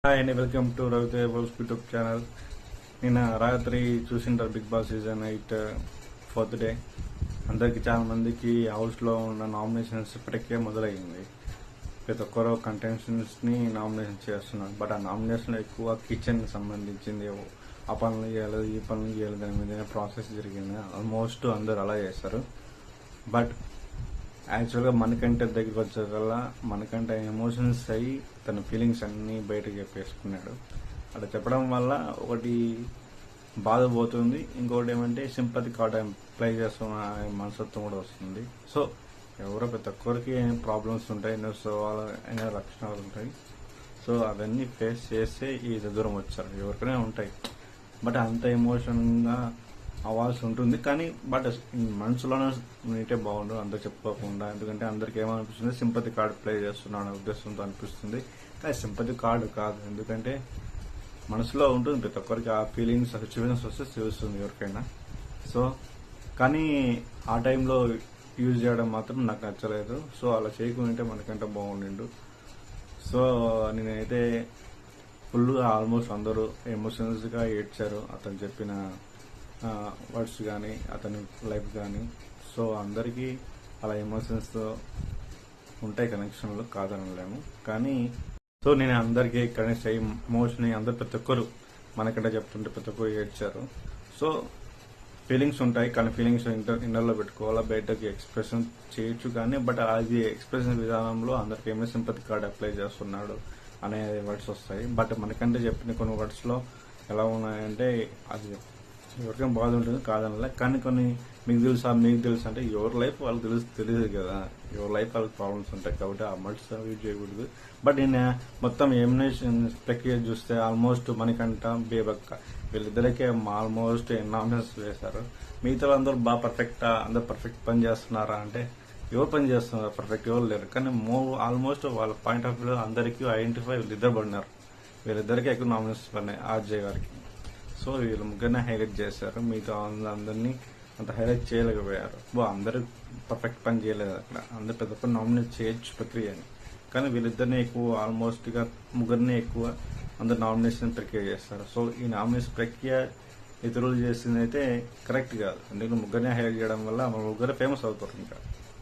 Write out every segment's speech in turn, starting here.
Hi అండి, welcome to Raviteja YouTube channel. నిన్న రాత్రి చూసింటారు big boss season 8 4th day. అందరికి చాలా మందికి హౌస్లో ఉన్న నామినేషన్స్ ఇప్పటికే మొదలయ్యింది. ప్రతి ఒక్కరు కంటెస్టెంట్స్ని నామినేషన్ చేస్తున్నారు. బట్ ఆ నామినేషన్ ఎక్కువ కిచెన్ సంబంధించింది. ఆ పనులు చేయలేదు, ఈ పనులు చేయలేదు, దాని మీద ప్రాసెస్ జరిగింది. ఆల్మోస్ట్ అందరు అలా చేస్తారు. బట్ యాక్చువల్గా మనకంటే దగ్గరికి వచ్చేకల్లా మనకంటే ఎమోషన్స్ అయ్యి తన ఫీలింగ్స్ అన్నీ బయటకు చెప్పేసుకున్నాడు. అలా చెప్పడం వల్ల ఒకటి బాధ పోతుంది, ఇంకొకటి ఏమంటే సింపతి కార్డ్ ప్లే చేస్తున్న మనస్తత్వం కూడా వస్తుంది. సో ఎవరో ప్రతి ఒక్కరికి ప్రాబ్లమ్స్ ఉంటాయి, ఎన్నో సవాళ్ళు ఎన్నో లక్షణాలు ఉంటాయి. సో అవన్నీ ఫేస్ చేస్తే ఈ దూరం వచ్చారు. ఎవరికైనా ఉంటాయి, బట్ అంత ఎమోషన్గా అవ్వాల్సి ఉంటుంది. కానీ బట్ మనసులోనే ఉంటే బాగుండు, అందరు చెప్పుకోకుండా. ఎందుకంటే అందరికి ఏమనిపిస్తుంది, సింపతి కార్డు ప్లే చేస్తున్నాడు ఉద్దేశంతో అనిపిస్తుంది. కానీ సింపతి కార్డు కాదు, ఎందుకంటే మనసులో ఉంటుంది ప్రతి ఒక్కరికి. ఆ ఫీలింగ్స్ సిచ్యువేషన్స్ వస్తే తెలుస్తుంది ఎవరికైనా. సో కానీ ఆ టైంలో యూజ్ చేయడం మాత్రం నాకు నచ్చలేదు. సో అలా చేయకుంటే మనకంటే బాగుండిండు. సో నేనైతే ఫుల్గా ఆల్మోస్ట్ అందరూ ఎమోషనల్స్గా ఏడ్చారు అతను చెప్పిన వర్డ్స్ కానీ అతని లైఫ్ కానీ. సో అందరికీ అలా ఎమోషన్స్తో ఉంటాయి కనెక్షన్లు, కాదనలేము. కానీ సో నేను అందరికీ కనెక్ట్ అయ్యి ఎమోషన్ అందరు ప్రతి ఒక్కరు మనకంటే చెప్తుంటే ప్రతి ఒక్కరు ఏడ్చారు. సో ఫీలింగ్స్ ఉంటాయి, కానీ ఫీలింగ్స్ ఇన్నర్లో పెట్టుకోవాలా, బయటకి ఎక్స్ప్రెషన్ చేయొచ్చు. కానీ బట్ అది ఎక్స్ప్రెషన్ విధానంలో అందరికి ఏమో సింపతి కార్డ్ అప్లై చేస్తున్నాడు అనే వర్డ్స్ వస్తాయి. బట్ మనకంటే చెప్పిన కొన్ని వర్డ్స్లో ఎలా ఉన్నాయంటే అది ఎవరికైనా బాధ ఉంటుంది, కాదనలే. కానీ కొన్ని మీకు తెలుసా అంటే ఎవరి లైఫ్ వాళ్ళకి తెలియదు కదా, ఎవరి లైఫ్ వాళ్ళకి ప్రాబ్లమ్స్ ఉంటాయి. కాబట్టి ఆ మల్ట్స్ యూజ్ చేయకూడదు. బట్ నేను మొత్తం ఎలిమినేషన్ ప్రక్రియ చూస్తే ఆల్మోస్ట్ మనకంట బేబక్క వీళ్ళిద్దరికే ఆల్మోస్ట్ నామినేషన్స్ వేశారు. మిగతా అందరూ బాగా అందరు పర్ఫెక్ట్ పని చేస్తున్నారా అంటే ఎవరు పని చేస్తున్నారు, పర్ఫెక్ట్ ఎవరు లేరు. కానీ ఆల్మోస్ట్ వాళ్ళ పాయింట్ ఆఫ్ వ్యూ అందరికీ ఐడెంటిఫై వీళ్ళిద్దరు పడినారు. వీళ్ళిద్దరికీ ఎక్కువ నామినేషన్స్ పడినాయి ఆర్జే గారికి. సో వీళ్ళు ముగ్గురిని హైలైట్ చేశారు, మిగతా అందరినీ అంత హైలైట్ చేయలేకపోయారు. అందరూ పర్ఫెక్ట్ పని చేయలేదు అక్కడ. అందరు పెద్ద పని నామినేట్ చేయొచ్చు ప్రక్రియని, కానీ వీళ్ళిద్దరిని ఎక్కువ ఆల్మోస్ట్గా ముగ్గురిని ఎక్కువ అందరు నామినేషన్ ప్రక్రియ చేస్తారు. సో ఈ నామినేషన్ ప్రక్రియ ఇతరులు చేసింది అయితే కరెక్ట్ కాదు. ఎందుకంటే ముగ్గురిని హైలైట్ చేయడం వల్ల ముగ్గురు ఫేమస్ అవుతారు ఇంకా.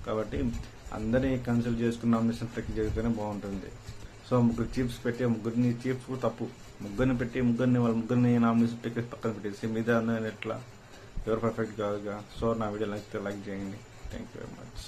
కాబట్టి అందరినీ కన్సల్ట్ చేసుకుని నామినేషన్ ప్రక్రియ జరిగితేనే బాగుంటుంది. సో ముగ్గురు చీఫ్స్ పెట్టి ముగ్గురిని చీఫ్ తప్పు, ముగ్గురిని పెట్టి వాళ్ళ ముగ్గురిని నామినేషన్ పెట్టి పక్కన పెట్టేసి మీద ఎట్లా ఎవరు పర్ఫెక్ట్ కాదుగా. సో నా వీడియో నచ్చితే లైక్ చేయండి. Thank you very much.